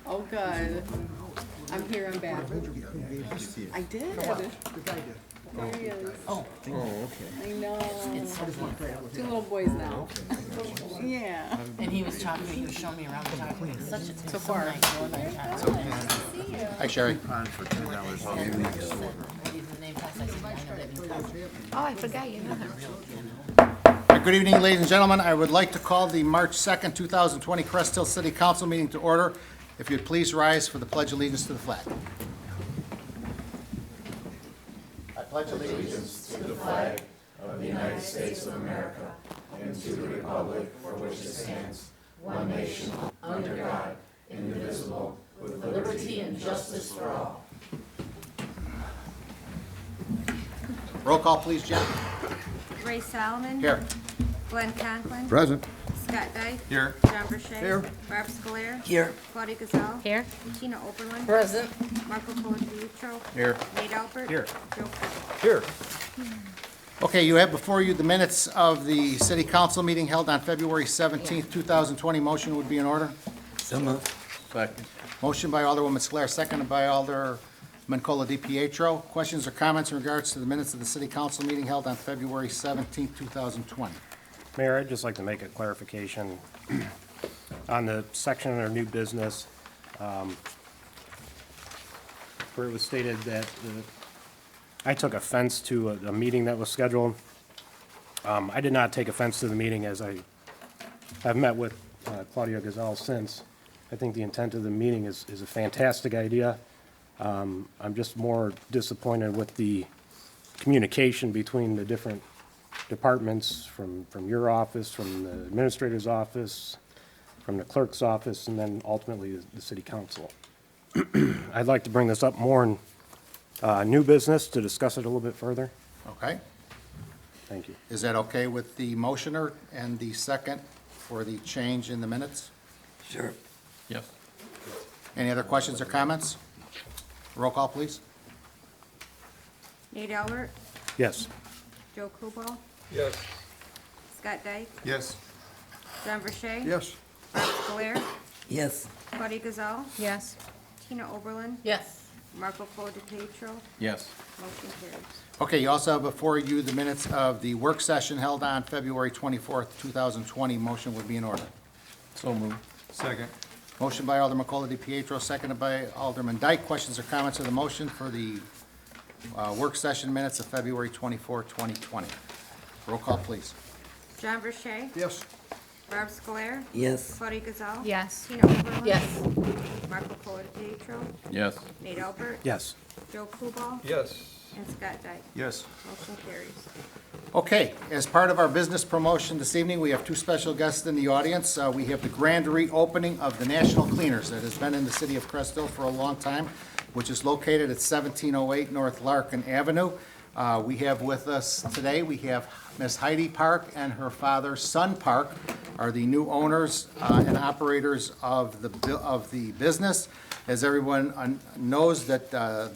Oh, good. I'm here, I'm back. I did. There he is. Oh, okay. I know. It's so beautiful. 2 little boys now. Yeah. And he was talking to me, he was showing me around the time. It's such a So far. nice northern child. Hi, Sherry. For $10 off. Oh, I forgot you know that. Good evening, ladies and gentlemen. I would like to call the March 2nd, 2020 Crest Hill City Council meeting to order. If you'd please rise for the Pledge of Allegiance to the flag. I pledge allegiance to the flag of the United States of America and to the republic for which it stands, one nation, under God, indivisible, with liberty and justice for all. Roll call, please, Jen. Ray Solomon. Here. Glenn Conklin. Present. Scott Dyke. Here. John Burchett. Here. Barb Scolaire. Here. Claudia Gazal. Here. Tina Oberlin. Present. Marco Colapinto. Here. Nate Albert. Here. Joe Kubal. Here. Okay, you have before you the minutes of the city council meeting held on February 17th, 2020. Motion would be in order. So moved. Second. Motion by Alderwoman Scolaire, seconded by Alderman Colapinto. Questions or comments in regards to the minutes of the city council meeting held on February 17th, 2020? Mayor, I'd just like to make a clarification on the section under new business, where it was stated that I took offense to a meeting that was scheduled. I did not take offense to the meeting, as I have met with Claudia Gazal since. I think the intent of the meeting is a fantastic idea. I'm just more disappointed with the communication between the different departments, from your office, from the administrator's office, from the clerk's office, and then ultimately the city council. I'd like to bring this up more in new business to discuss it a little bit further. Okay. Thank you. Is that okay with the motioner and the second for the change in the minutes? Sure. Yes. Any other questions or comments? Roll call, please. Nate Albert. Yes. Joe Kubal. Yes. Scott Dyke. Yes. John Burchett. Yes. Barb Scolaire. Yes. Claudia Gazal. Yes. Tina Oberlin. Yes. Marco Colapinto. Yes. Motion carries. Okay, you also have before you the minutes of the work session held on February 24th, 2020. Motion would be in order. So moved. Second. Motion by Alderman Colapinto, seconded by Alderman Dyke. Questions or comments on the motion for the work session minutes of February 24, 2020? Roll call, please. John Burchett. Yes. Barb Scolaire. Yes. Claudia Gazal. Yes. Tina Oberlin. Yes. Marco Colapinto. Yes. Nate Albert. Yes. Joe Kubal. Yes. And Scott Dyke. Yes. Motion carries. Okay, as part of our business promotion this evening, we have 2 special guests in the audience. We have the grand reopening of the National Cleaners that has been in the city of Crest Hill for a long time, which is located at 1708 North Larkin Avenue. We have with us today, we have Miss Heidi Park and her father, Son Park, are the new owners and operators of the business. As everyone knows, that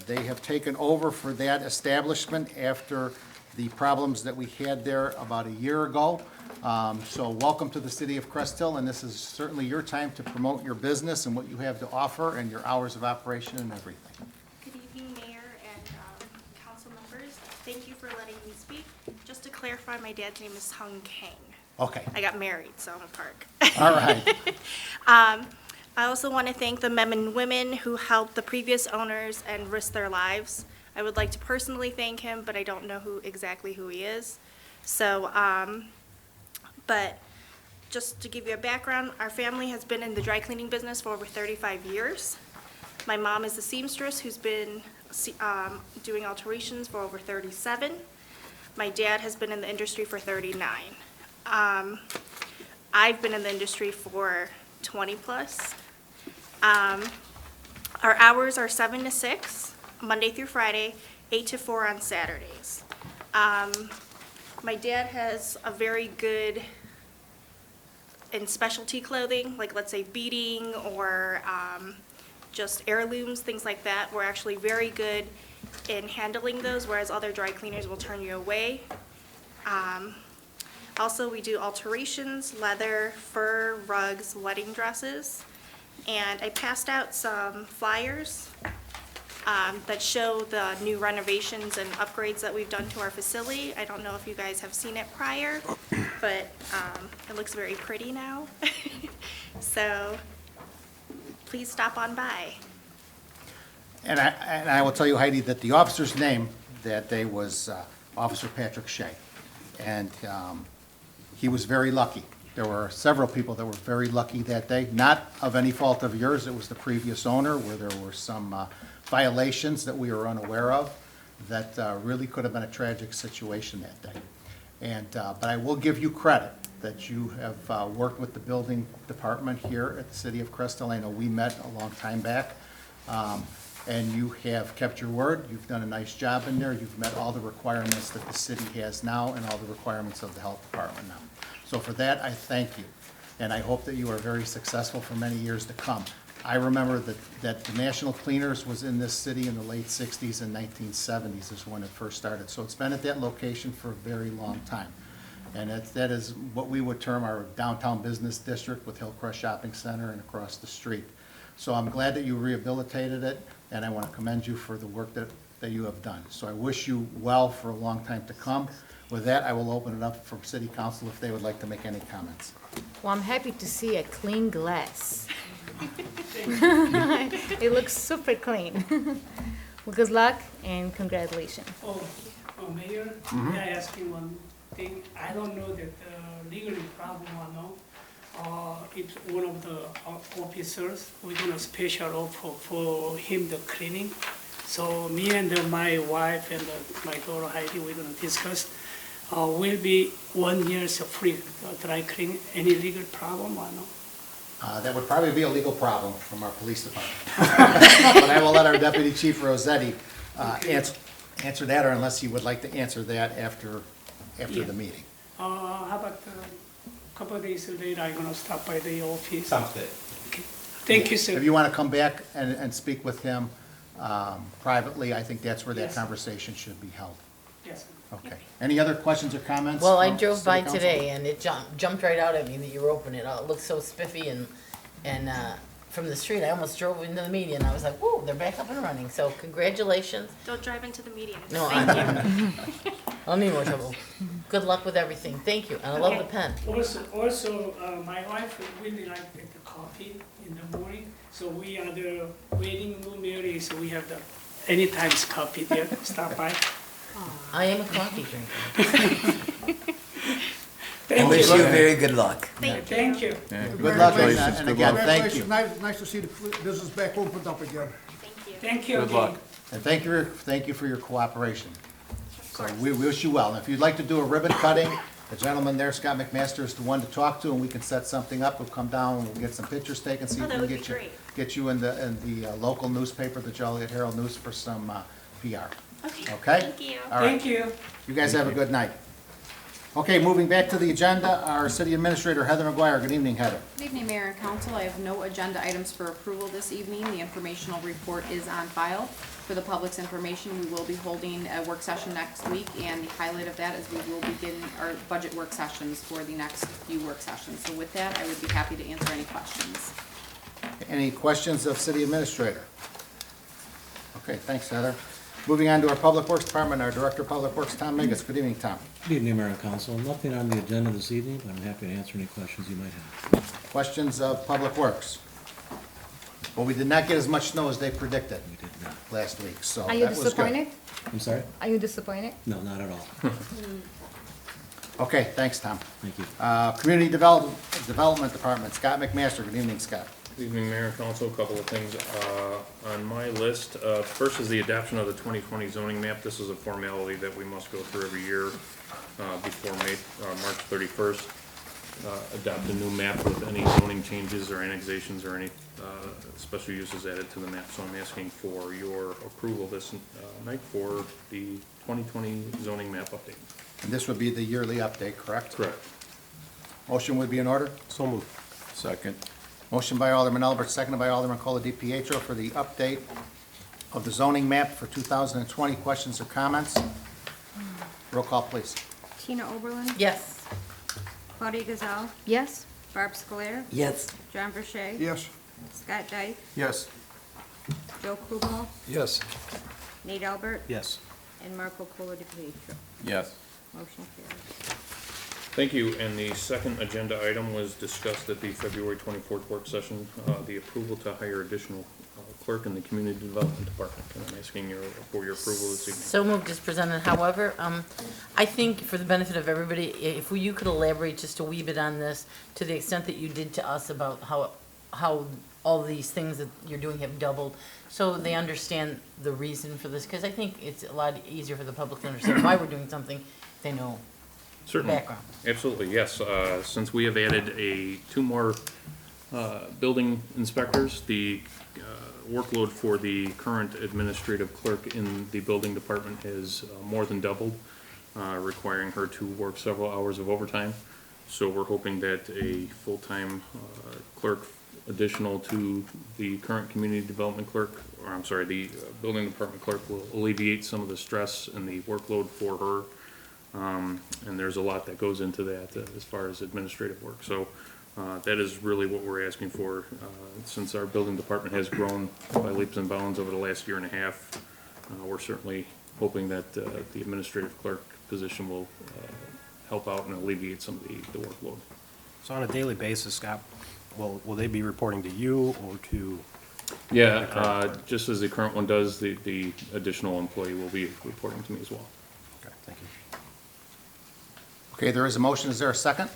they have taken over for that establishment after the problems that we had there about a year ago. So welcome to the city of Crest Hill, and this is certainly your time to promote your business and what you have to offer and your hours of operation and everything. Good evening, Mayor and council members. Thank you for letting me speak. Just to clarify, my dad's name is Hung Kang. Okay, I got married, so I'm a Park. all right. I also want to thank the men and women who helped the previous owners and risked their lives. I would like to personally thank him, but I don't know exactly who he is. So, but just to give you a background, our family has been in the dry cleaning business for over 35 years. My mom is a seamstress who's been doing alterations for over 37. My dad has been in the industry for 39. I've been in the industry for 20 plus. Our hours are 7 to 6, Monday through Friday, 8 to 4 on Saturdays. My dad has a very good in specialty clothing, like let's say beading or just heirlooms, things like that. We're actually very good in handling those, whereas other dry cleaners will turn you away. Also, we do alterations, leather, fur, rugs, wedding dresses. And I passed out some flyers that show the new renovations and upgrades that we've done to our facility. I don't know if you guys have seen it prior, but it looks very pretty now. So please stop on by. And I will tell you, Heidi, that the officer's name that day was Officer Patrick Shea. And he was very lucky. There were several people that were very lucky that day, not of any fault of yours. It was the previous owner where there were some violations that we were unaware of that really could have been a tragic situation that day. And, but I will give you credit that you have worked with the building department here at the city of Crest Hill. I know we met a long time back. And you have kept your word. You've done a nice job in there. You've met all the requirements that the city has now and all the requirements of the health department now. So for that, I thank you. And I hope that you are very successful for many years to come. I remember that the National Cleaners was in this city in the late 60s and 1970s is when it first started. So it's been at that location for a very long time. And that is what we would term our downtown business district with Hillcrest Shopping Center and across the street. So I'm glad that you rehabilitated it, and I want to commend you for the work that you have done. So I wish you well for a long time to come. With that, I will open it up for city council if they would like to make any comments. Well, I'm happy to see a clean glass. It looks super clean. Well, good luck and congratulations. Mayor, may I ask you one thing? I don't know that legally problem or no. If one of the officers, we're gonna special offer for him the cleaning. So me and my wife and my daughter Heidi, we're gonna discuss. Will be 1 year free dry cleaning. Any legal problem or no? That would probably be a legal problem from our police department. But I will let our Deputy Chief Rossetti answer that, or unless you would like to answer that after the meeting. How about a couple of days later, I'm gonna stop by the office. Sounds good. Okay. Thank you, sir. If you want to come back and speak with him privately, I think that's where that Yes. conversation should be held. Yes, sir. Okay. Any other questions or comments? Well, I from drove city by council? today and it jumped right out at me that you were opening it. It looked so spiffy and from the street, I almost drove into the media and I was like, whoa, they're back up and running. So congratulations. Don't drive into the median. No, Thank you. I don't need more trouble. Good luck with everything. Thank you. And I love the pen. Also, my wife really liked the coffee in the morning, so we are the waiting room area, so we have the anytime's coffee there. Stop by. I am a coffee drinker. Thank Wish you. you very good luck. Thank you. Good luck, and again, thank you. Nice to see the business back opened up again. Thank you. Thank you. Good luck. And thank you for your cooperation. So we wish you well. And if you'd like to do a ribbon cutting, the gentleman there, Scott McMaster, is the one to talk to, and we can set something up. We'll come down and we'll get some pictures taken, see Oh, if that we would can be get you, great. get you in the local newspaper, the Joliet Herald News, for some PR. Okay. Okay? Thank you. All right. Thank you. You guys have a good night. Okay, moving back to the agenda, our city administrator, Heather McGuire. Good evening, Heather. Good evening, Mayor and Council. I have no agenda items for approval this evening. The informational report is on file. For the public's information, we will be holding a work session next week, and the highlight of that is we will begin our budget work sessions for the next few work sessions. So with that, I would be happy to answer any questions. Any questions of city administrator? Okay, thanks, Heather. Moving on to our Public Works Department, our Director of Public Works, Tom Mingus. Good evening, Tom. Good evening, Mayor and Council. Nothing on the agenda this evening, but I'm happy to answer any questions you might have. Questions of Public Works? Well, we did not get as much snow as they predicted We did not. last week, so Are you that was good. disappointed? I'm sorry? Are you disappointed? No, not at all. Okay, thanks, Tom. Thank you. Community Development Department, Scott McMaster. Good evening, Scott. Good evening, Mayor and Council. A couple of things on my list. First is the adoption of the 2020 zoning map. This is a formality that we must go through every year before March 31st. Adopt a new map with any zoning changes or annexations or any special uses added to the map. So I'm asking for your approval this night for the 2020 zoning map update. And this would be the yearly update, correct? Correct. Motion would be in order? So moved. Second. Motion by Alderman Albert, seconded by Alderman Cola DiPietro for the update of the zoning map for 2020. Questions or comments? Roll call, please. Tina Oberlin, Yes. Claudia Gazal, Yes. Barb Scolaire, Yes. John Verche, Yes, Scott Dyke, Yes. Joe Kubal, Yes. Nate Albert, Yes. and Marco Polo DiPietro. Yes. Motion carries. Thank you, and the second agenda item was discussed at the February 24th work session, the approval to hire additional clerk in the Community Development Department. And I'm asking for your approval this evening. So moved as presented. However, I think for the benefit of everybody, if you could elaborate just a wee bit on this to the extent that you did to us about how all these things that you're doing have doubled, so they understand the reason for this, because I think it's a lot easier for the public to understand why we're doing something if they know Certainly. background. Absolutely, yes. Since we have added two more building inspectors, the workload for the current administrative clerk in the building department has more than doubled, requiring her to work several hours of overtime. So we're hoping that a full-time clerk additional to the current community development clerk, or I'm sorry, the building department clerk will alleviate some of the stress and the workload for her. And there's a lot that goes into that as far as administrative work. So that is really what we're asking for. Since our building department has grown by leaps and bounds over the last year and a half, we're certainly hoping that the administrative clerk position will help out and alleviate some of the workload. So on a daily basis, Scott, will they be reporting to you or to? Yeah, just as the current one does, the additional employee will be reporting to me as well. Okay, thank you. Okay, there is a motion. Is there a second?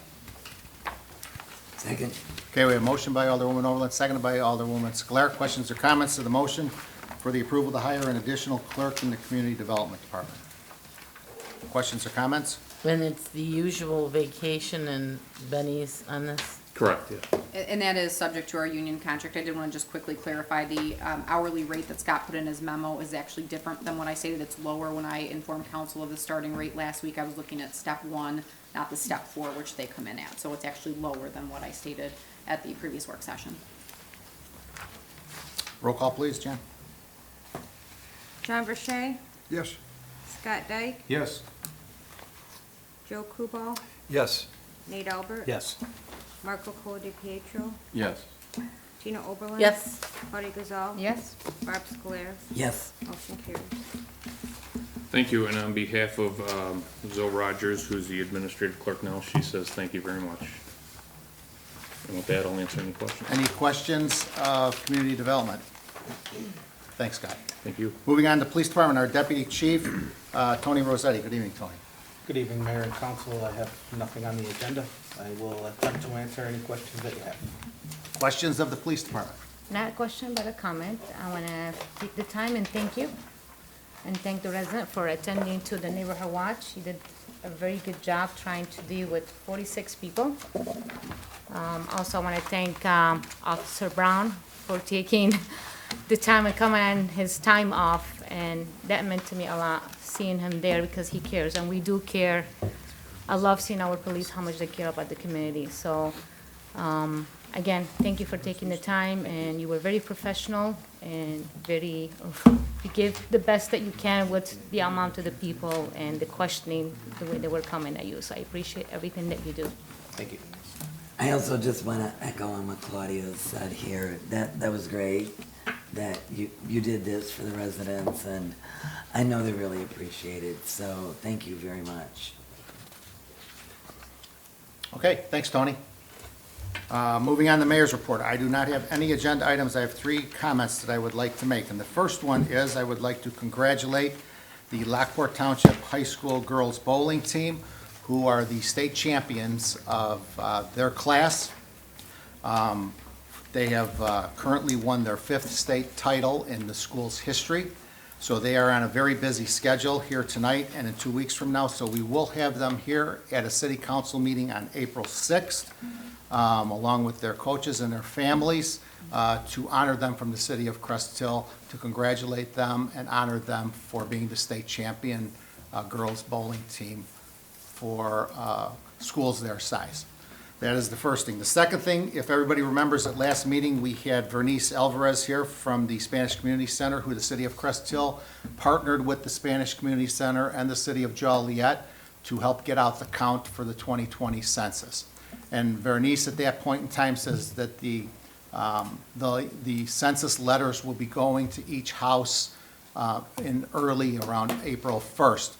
Second. Okay, we have a motion by Alderwoman Overland, seconded by Alderwoman Scler. Questions or comments to the motion for the approval to hire an additional clerk in the Community Development Department? Questions or comments? When it's the usual vacation and Benny's on this? Correct, yeah. And that is subject to our union contract. I did want to just quickly clarify, the hourly rate that Scott put in his memo is actually different than what I stated. It's lower. When I informed council of the starting rate last week, I was looking at step 1, not the step 4, which they come in at. So it's actually lower than what I stated at the previous work session. Roll call, please, Jan. John Verche, Yes. Scott Dyke, Yes. Joe Kubal, Yes. Nate Albert, Yes. Marco Polo DiPietro, Yes. Gina Oberlin. Yes. Claudia Gazal. Yes. Barb Scolaire. Yes. Motion carries. Thank you, and on behalf of Zoe Rogers, who's the administrative clerk now, she says thank you very much. And with that, I'll answer any questions. Any questions of community development? Thanks, Scott. Thank you. Moving on to Police Department, our Deputy Chief, Tony Rossetti. Good evening, Tony. Good evening, Mayor and Council. I have nothing on the agenda. I will attempt to answer any questions that you have. Questions of the Police Department? Not a question, but a comment. I want to take the time and thank you, and thank the resident for attending to the neighborhood watch. You did a very good job trying to deal with 46 people. Also, I want to thank Officer Brown for taking the time and coming on his time off, and that meant to me a lot, seeing him there, because he cares, and we do care. I love seeing our police, how much they care about the community. So, again, thank you for taking the time, and you were very professional and very, you gave the best that you can with the amount of the people and the questioning, the way they were coming at you. So I appreciate everything that you do. Thank you. I also just want to echo on what Claudia said here. That was great, that you did this for the residents, and I know they really appreciate it. So thank you very much. Okay, thanks, Tony. Moving on to the mayor's report. I do not have any agenda items. I have 3 comments that I would like to make. And the first one is I would like to congratulate the Lockport Township High School girls bowling team, who are the state champions of their class. They have currently won their 5th state title in the school's history. So they are on a very busy schedule here tonight and in 2 weeks from now. So we will have them here at a city council meeting on April 6th, along with their coaches and their families, to honor them from the city of Crest Hill, to congratulate them and honor them for being the state champion girls bowling team for schools their size. That is the first thing. The second thing, if everybody remembers at last meeting, we had Vernice Alvarez here from the Spanish Community Center, who the city of Crest Hill partnered with the Spanish Community Center and the city of Joliet to help get out the count for the 2020 census. And Vernice at that point in time says that the The census letters will be going to each house in early around April 1st.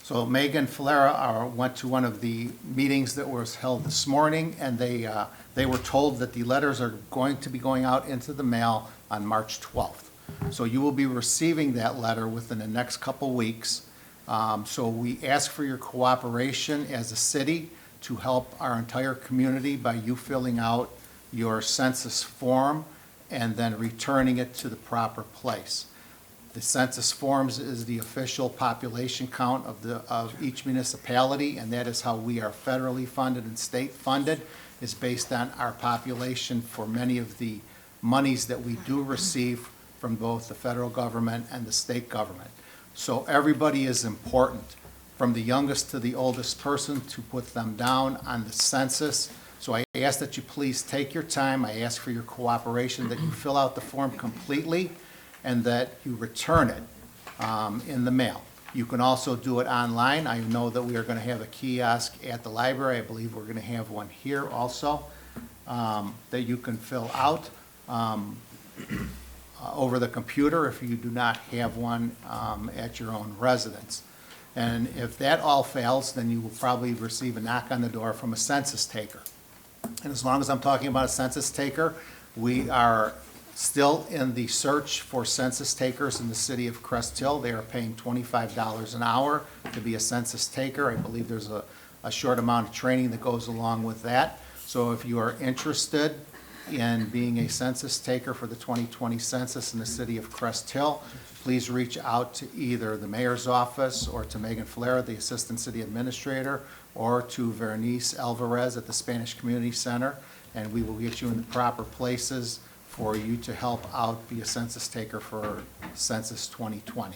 So Megan Falera went to one of the meetings that was held this morning, and they were told that the letters are going to be going out into the mail on March 12th. So you will be receiving that letter within the next couple weeks. So we ask for your cooperation as a city to help our entire community by you filling out your census form and then returning it to the proper place. The census forms is the official population count of each municipality, and that is how we are federally funded and state funded, is based on our population for many of the monies that we do receive from both the federal government and the state government. So everybody is important, from the youngest to the oldest person, to put them down on the census. So I ask that you please take your time. I ask for your cooperation, that you fill out the form completely and that you return it in the mail. You can also do it online. I know that we are going to have a kiosk at the library. I believe we're going to have one here also that you can fill out over the computer if you do not have one at your own residence. And if that all fails, then you will probably receive a knock on the door from a census taker. And as long as I'm talking about a census taker, we are still in the search for census takers in the city of Crest Hill. They are paying $25 an hour to be a census taker. I believe there's a short amount of training that goes along with that. So if you are interested in being a census taker for the 2020 census in the city of Crest Hill, please reach out to either the mayor's office or to Megan Falera, the assistant city administrator, or to Vernice Alvarez at the Spanish Community Center, and we will get you in the proper places for you to help out, be a census taker for Census 2020.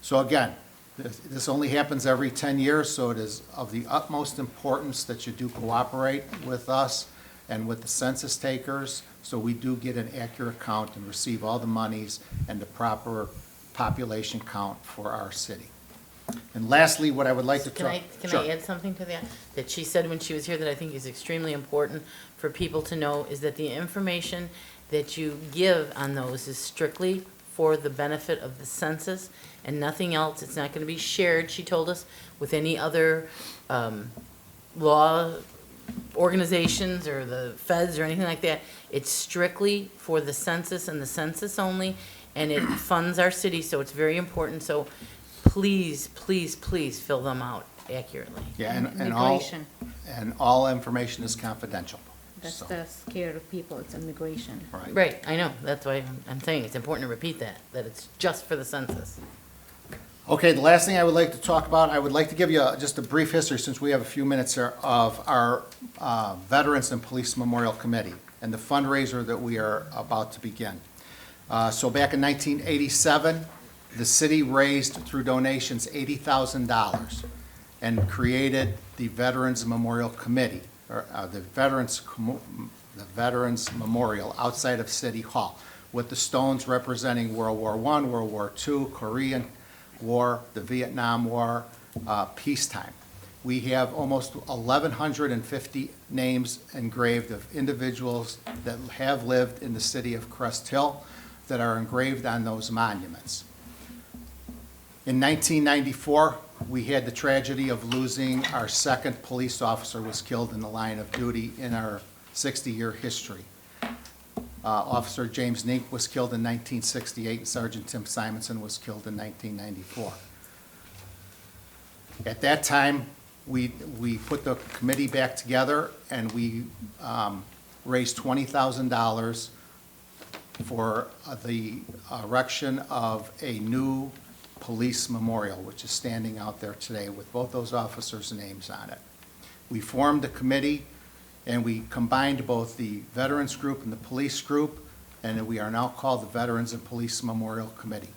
So again, this only happens every 10 years, so it is of the utmost importance that you do cooperate with us and with the census takers, so we do get an accurate count and receive all the monies and the proper population count for our city. And lastly, what I would like to Can talk... I add something to that? That she said when she was here that I think is extremely important for people to know, is that the information that you give on those is strictly for the benefit of the census and nothing else. It's not going to be shared, she told us, with any other law organizations or the feds or anything like that. It's strictly for the census and the census only, and it funds our city, so it's very important. So please, please, please fill them out accurately. Yeah, and Immigration. all information is confidential. That's So, the scare of people, it's immigration. right. Right, I know. That's why I'm saying it's important to repeat that it's just for the census. Okay, the last thing I would like to talk about, I would like to give you just a brief history, since we have a few minutes here, of our Veterans and Police Memorial Committee and the fundraiser that we are about to begin. So back in 1987, the city raised through donations $80,000 and created the Veterans Memorial Committee, or the Veterans Memorial outside of City Hall, with the stones representing World War I, World War II, Korean War, the Vietnam War, peacetime. We have almost 1,150 names engraved of individuals that have lived in the city of Crest Hill that are engraved on those monuments. In 1994, we had the tragedy of losing our second police officer was killed in the line of duty in our 60-year history. Officer James Nink was killed in 1968, and Sergeant Tim Simonson was killed in 1994. At that time, we put the committee back together, and we raised $20,000 for the erection of a new police memorial, which is standing out there today with both those officers' names on it. We formed a committee, and we combined both the Veterans Group and the Police Group, and we are now called the Veterans and Police Memorial Committee.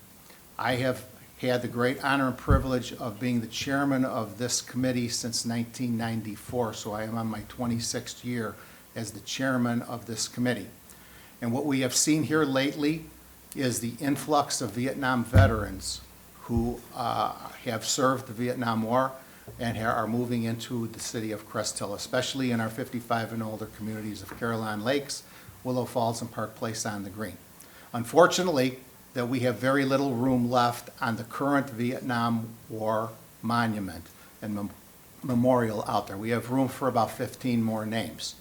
I have had the great honor and privilege of being the chairman of this committee since 1994, so I am on my 26th year as the chairman of this committee. And what we have seen here lately is the influx of Vietnam veterans who have served the Vietnam War and are moving into the city of Crest Hill, especially in our 55 and older communities of Caroline Lakes, Willow Falls and Park Place on the green. Unfortunately, that we have very little room left on the current Vietnam War monument and memorial out there. We have room for about 15 more names.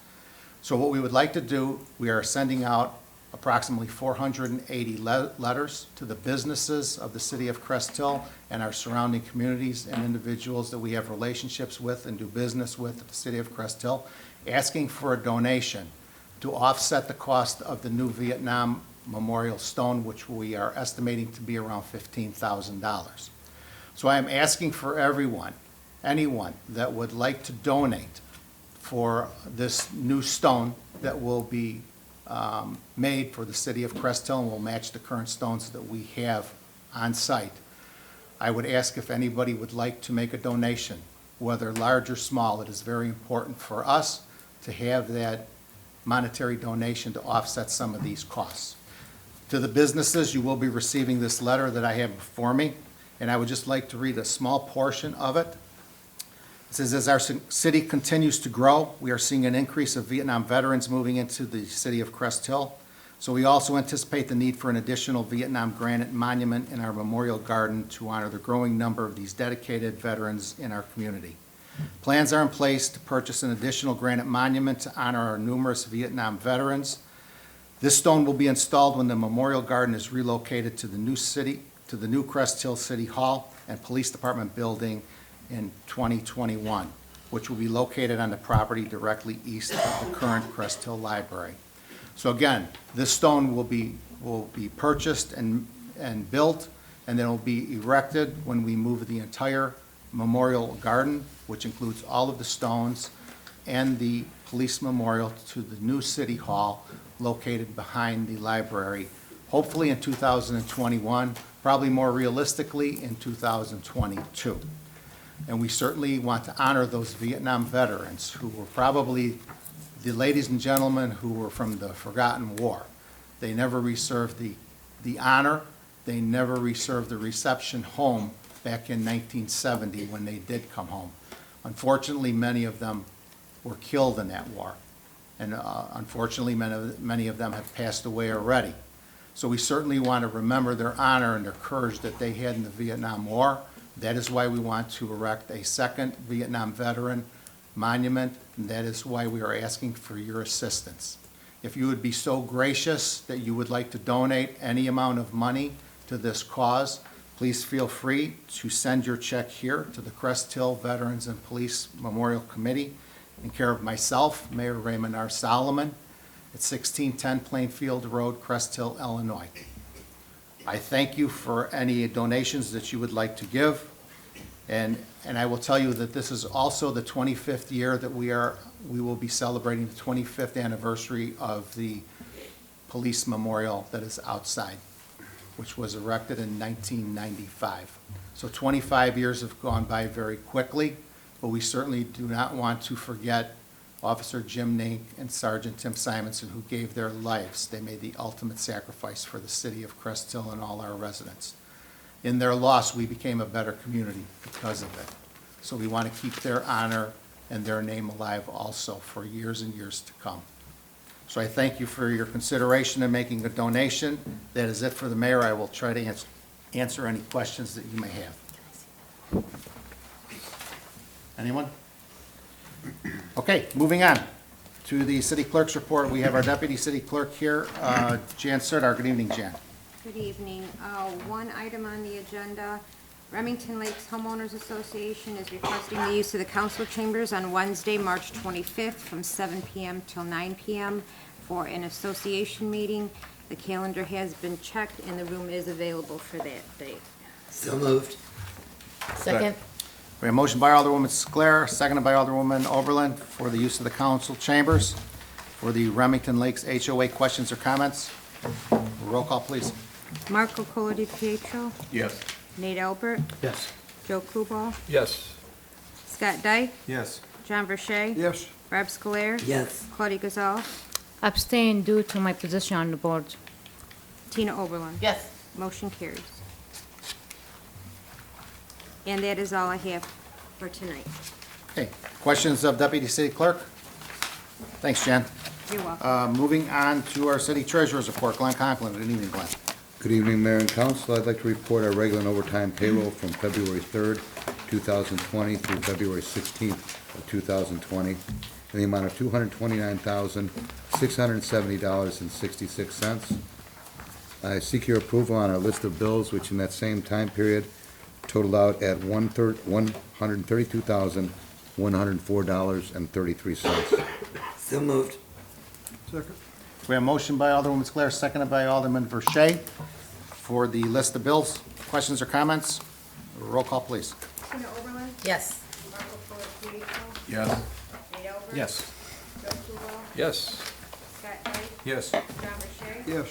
So what we would like to do, we are sending out approximately 480 letters to the businesses of the city of Crest Hill and our surrounding communities and individuals that we have relationships with and do business with at the city of Crest Hill, asking for a donation to offset the cost of the new Vietnam Memorial Stone, which we are estimating to be around $15,000. So I am asking for everyone, anyone that would like to donate for this new stone that will be made for the city of Crest Hill and will match the current stones that we have on site. I would ask if anybody would like to make a donation, whether large or small. It is very important for us to have that monetary donation to offset some of these costs. To the businesses, you will be receiving this letter that I have before me, and I would just like to read a small portion of it. It says, as our city continues to grow, we are seeing an increase of Vietnam veterans moving into the city of Crest Hill. So we also anticipate the need for an additional Vietnam granite monument in our memorial garden to honor the growing number of these dedicated veterans in our community. Plans are in place to purchase an additional granite monument to honor our numerous Vietnam veterans. This stone will be installed when the memorial garden is relocated to the new Crest Hill City Hall and Police Department building in 2021, which will be located on the property directly east of the current Crest Hill Library. So again, this stone will be purchased and built, and then it will be erected when we move the entire memorial garden, which includes all of the stones and the police memorial, to the new city hall located behind the library, hopefully in 2021, probably more realistically in 2022. And we certainly want to honor those Vietnam veterans who were probably the ladies and gentlemen who were from the forgotten war. They never received the honor, they never received the reception home back in 1970 when they did come home. Unfortunately, many of them were killed in that war. And unfortunately, many of them have passed away already. So we certainly want to remember their honor and their courage that they had in the Vietnam War. That is why we want to erect a second Vietnam veteran monument, and that is why we are asking for your assistance. If you would be so gracious that you would like to donate any amount of money to this cause, please feel free to send your check here to the Crest Hill Veterans and Police Memorial Committee in care of myself, Mayor Raymond R. Solomon, at 1610 Plainfield Road, Crest Hill, Illinois. I thank you for any donations that you would like to give, and I will tell you that this is also the 25th year that we will be celebrating the 25th anniversary of the police memorial that is outside, which was erected in 1995. So 25 years have gone by very quickly, but we certainly do not want to forget Officer Jim Nink and Sergeant Tim Simonson, who gave their lives. They made the ultimate sacrifice for the city of Crest Hill and all our residents. In their loss, we became a better community because of it. So we want to keep their honor and their name alive also for years and years to come. So I thank you for your consideration in making a donation. That is it for the mayor. I will try to answer any questions that you may have. Anyone? Okay, moving on to the city clerk's report. We have our deputy city clerk here, Jan Serdar. Good evening, Jan. Good evening. One item on the agenda, Remington Lakes Homeowners Association is requesting the use of the council chambers on Wednesday, March 25th from 7 p.m. till 9 p.m. for an association meeting. The calendar has been checked and the room is available for that date. So moved. Second. We have a motion by Alderwoman Sclair, seconded by Alderwoman Oberlin for the use of the council chambers for the Remington Lakes HOA. Questions or comments? Roll call, please. Marco Colo DiPietro, Yes. Nate Albert, Yes. Joe Kubal, Yes. Scott Dyke, Yes. John Verche, Yes. Rob Scolaire, Yes. Claudia Gazal, Abstain due to my position on the board. Tina Oberlin. Yes. Motion carries. And that is all I have for tonight. Okay, questions of Deputy City Clerk? Thanks, Jan. You're welcome. Moving on to our city treasurer's report, Glenn Conklin. Good evening, Glenn. Good evening, Mayor and Council. I'd like to report our regular and overtime payroll from February 3rd, 2020 through February 16th of 2020 in the amount of $229,670.66. I seek your approval on our list of bills, which in that same time period totaled out at $132,104.33. So moved. Second. We have a motion by Alderwoman Sclair, seconded by Alderman Verche for the list of bills. Questions or comments? Roll call, please. Tina Oberlin, Yes. Marco Furucito, Yes. Nate Albert. Yes. Joe Kubal, Yes. Scott Dyke, Yes. John Burchett. Yes.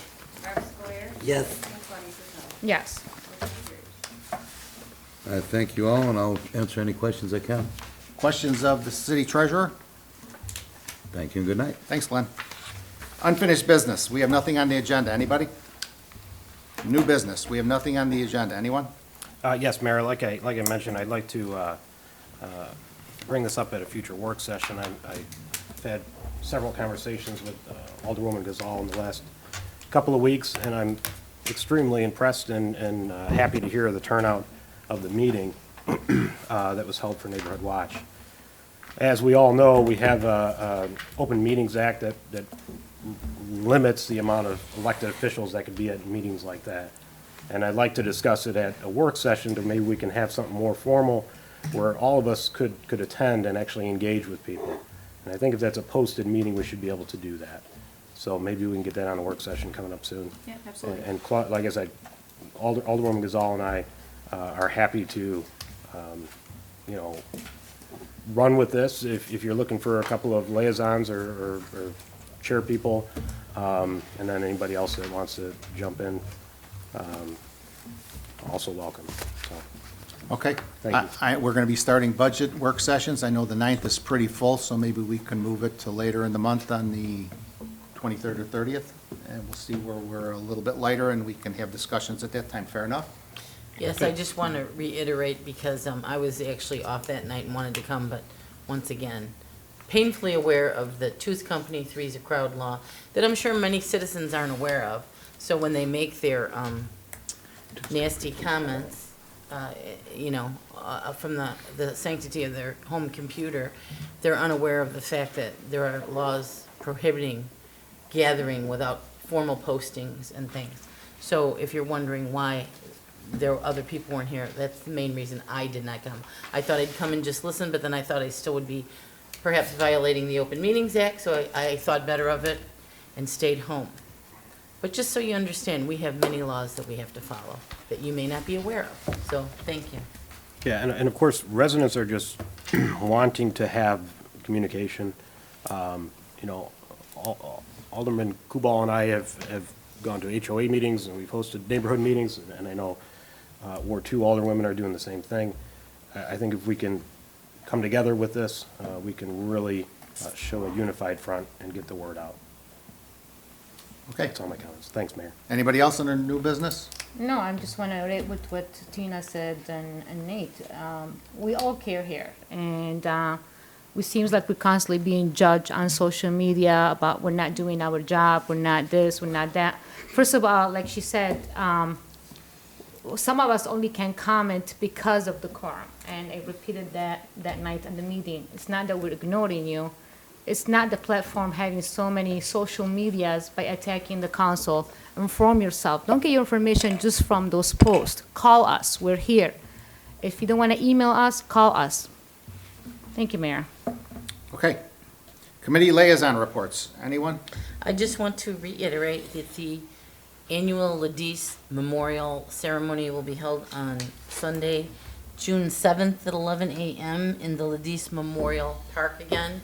Robert Square. Yes. And Claudia Gazal. Yes. Motion carries. Thank you all, and I'll answer any questions I can. Questions of the city treasurer? Thank you and good night. Thanks, Glenn. Unfinished business. We have nothing on the agenda. Anybody? New business. We have nothing on the agenda. Anyone? Yes, Mayor, like I mentioned, I'd like to bring this up at a future work session. I've had several conversations with Alderwoman Gazal in the last couple of weeks, and I'm extremely impressed and happy to hear the turnout of the meeting that was held for Neighborhood Watch. As we all know, we have an Open Meetings Act that limits the amount of elected officials that could be at meetings like that. And I'd like to discuss it at a work session to maybe we can have something more formal where all of us could attend and actually engage with people. And I think if that's a posted meeting, we should be able to do that. So maybe we can get that on a work session coming up soon. Yeah, absolutely. And like I said, Alderwoman Gazal and I are happy to, run with this. If you're looking for a couple of liaisons or chair people, and then anybody else that wants to jump in, also welcome. So, Okay. Thank you. We're going to be starting budget work sessions. I know the 9th is pretty full, so maybe we can move it to later in the month on the 23rd or 30th, and we'll see where we're a little bit lighter, and we can have discussions at that time. Fair enough? Yes, I just want to reiterate, because I was actually off that night and wanted to come, but once again, painfully aware of the Tooth Company Three's a Crowd law that I'm sure many citizens aren't aware of. So when they make their nasty comments, from the sanctity of their home computer, they're unaware of the fact that there are laws prohibiting gathering without formal postings and things. So if you're wondering why other people weren't here, that's the main reason I did not come. I thought I'd come and just listen, but then I thought I still would be perhaps violating the Open Meetings Act, so I thought better of it and stayed home. But just so you understand, we have many laws that we have to follow that you may not be aware of. So, thank you. Yeah, and of course, residents are just wanting to have communication. Alderman Kubal and I have gone to HOA meetings, and we've hosted neighborhood meetings, and I know Ward 2 alderwomen are doing the same thing. I think if we can come together with this, we can really show a unified front and get the word out. Okay. That's all my comments. Thanks, Mayor. Anybody else under new business? No, I just want to relate with what Tina said and Nate. We all care here, and it seems like we're constantly being judged on social media about we're not doing our job, we're not this, we're not that. First of all, like she said, some of us only can comment because of the quorum, and I repeated that night in the meeting. It's not that we're ignoring you. It's not the platform having so many social medias by attacking the council. Inform yourself. Don't get your information just from those posts. Call us. We're here. If you don't want to email us, call us. Thank you, Mayor. Okay. Committee liaison reports. Anyone? I just want to reiterate that the annual Ladis Memorial Ceremony will be held on Sunday, June 7th at 11 a.m. in the Ladis Memorial Park again.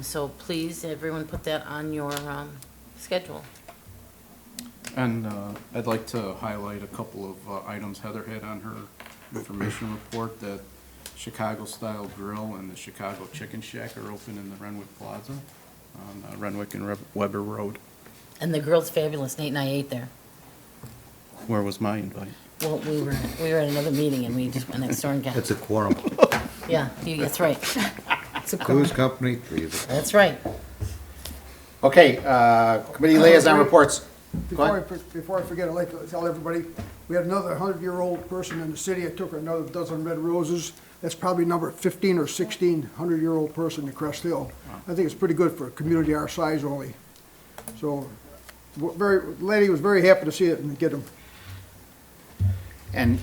So please, everyone put that on your schedule. And I'd like to highlight a couple of items Heather had on her information report, that Chicago-style grill and the Chicago Chicken Shack are open in the Renwick Plaza on Renwick and Weber Road. And the grill's fabulous. Nate and I ate there. Where was my invite? Well, we were at another meeting and we just went next door and got. It's a quorum. Yeah, that's right. It's a Two's company, three is a That's right. Okay, committee liaison reports. Go ahead. Before I forget, I'd like to tell everybody, we had another 100-year-old person in the city. I took her another dozen red roses. That's probably number 15 or 16 100-year-old person in Crest Hill. I think it's pretty good for a community our size only. So, lady was very happy to see it and get them. And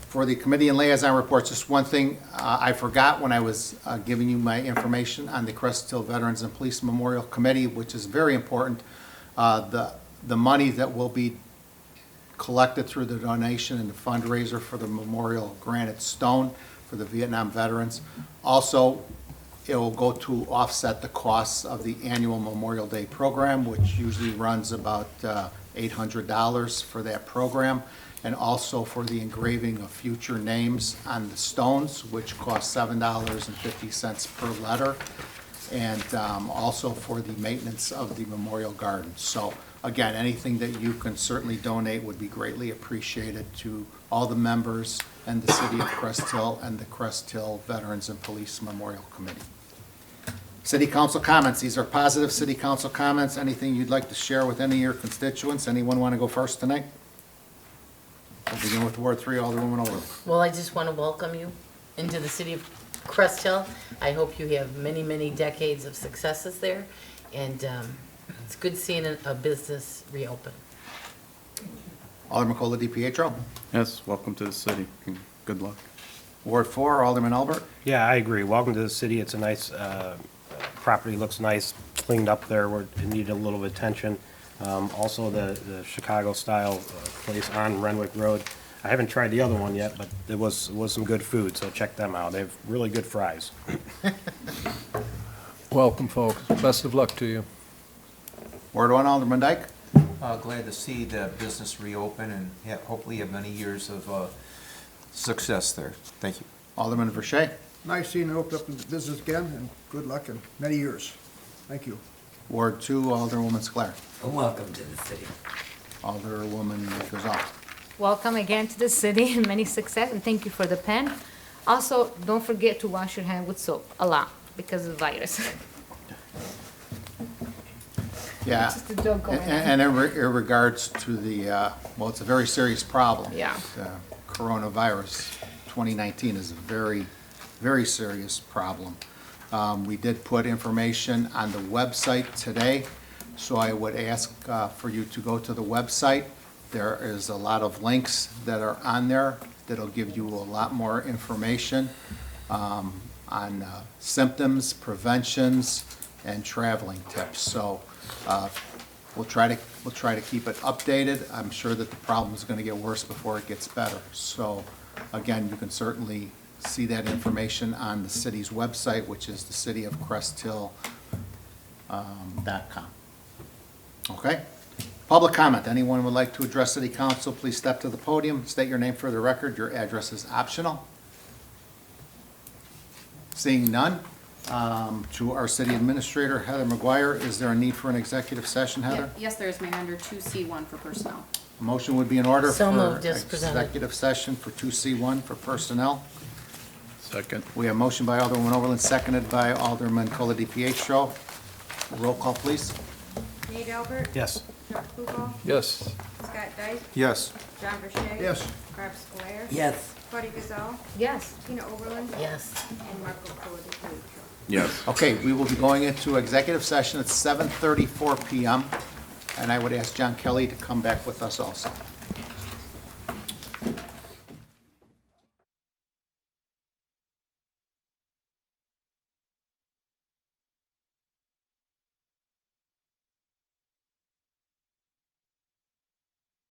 for the committee and liaison reports, just one thing I forgot when I was giving you my information on the Crest Hill Veterans and Police Memorial Committee, which is very important. The money that will be collected through the donation and the fundraiser for the Memorial Granite Stone for the Vietnam veterans. Also, it will go to offset the costs of the annual Memorial Day program, which usually runs about $800 for that program, and also for the engraving of future names on the stones, which cost $7.50 per letter, and also for the maintenance of the memorial garden. So again, anything that you can certainly donate would be greatly appreciated to all the members and the city of Crest Hill and the Crest Hill Veterans and Police Memorial Committee. City council comments. These are positive city council comments. Anything you'd like to share with any of your constituents? Anyone want to go first tonight? We'll begin with Ward 3, Alderwoman Overland. Well, I just want to welcome you into the city of Crest Hill. I hope you have many, many decades of successes there, and it's good seeing a business reopen. Alderman Cola DiPietro. Yes, welcome to the city. Good luck. Ward 4, Alderman Albert. Yeah, I agree. Welcome to the city. It's a nice, property looks nice, cleaned up there where it needed a little bit of attention. Also the Chicago-style place on Renwick Road. I haven't tried the other one yet, but it was some good food, so check them out. They have really good fries. Welcome, folks. Best of luck to you. Ward 1, Alderman Dyke. Glad to see the business reopen and hopefully have many years of success there. Thank you. Alderman Verche. Nice seeing it open up in business again, and good luck in many years. Thank you. Ward 2, Alderwoman Sclair. Welcome to the city. Alderwoman Gazal. Welcome again to the city and many success, and thank you for the pen. Also, don't forget to wash your hand with soap a lot because of the virus. Yeah, Just a joke going on. and in regards to the, well, it's a very serious problem. Yeah. Coronavirus 2019 is a very, very serious problem. We did put information on the website today, so I would ask for you to go to the website. There is a lot of links that are on there that'll give you a lot more information on symptoms, preventions, and traveling tips. So we'll try to keep it updated. I'm sure that the problem is going to get worse before it gets better. So again, you can certainly see that information on the city's website, which is thecityofcresthill.com. Okay? Public comment. Anyone would like to address city council, please step to the podium, state your name for the record. Your address is optional. Seeing none, to our city administrator, Heather McGuire, is there a need for an executive session, Heather? Yes, there is, Mayor, under 2C1 for personnel. A motion would be in order So for moved, as presented. executive session for 2C1 for personnel. Second. We have motion by Alderman Overland, seconded by Alderman Cola DiPietro. Roll call, please. Nate Albert? Yes. Chuck Fugel? Yes. Scott Dyke? Yes. John Verche? Yes. Barb Square? Yes. Claudia Gazal? Yes. Tina Oberlin? Yes. And Marco Coladepietro. Yes. Okay, we will be going into executive session at 7:34 PM, and I would ask John Kelly to come back with us also.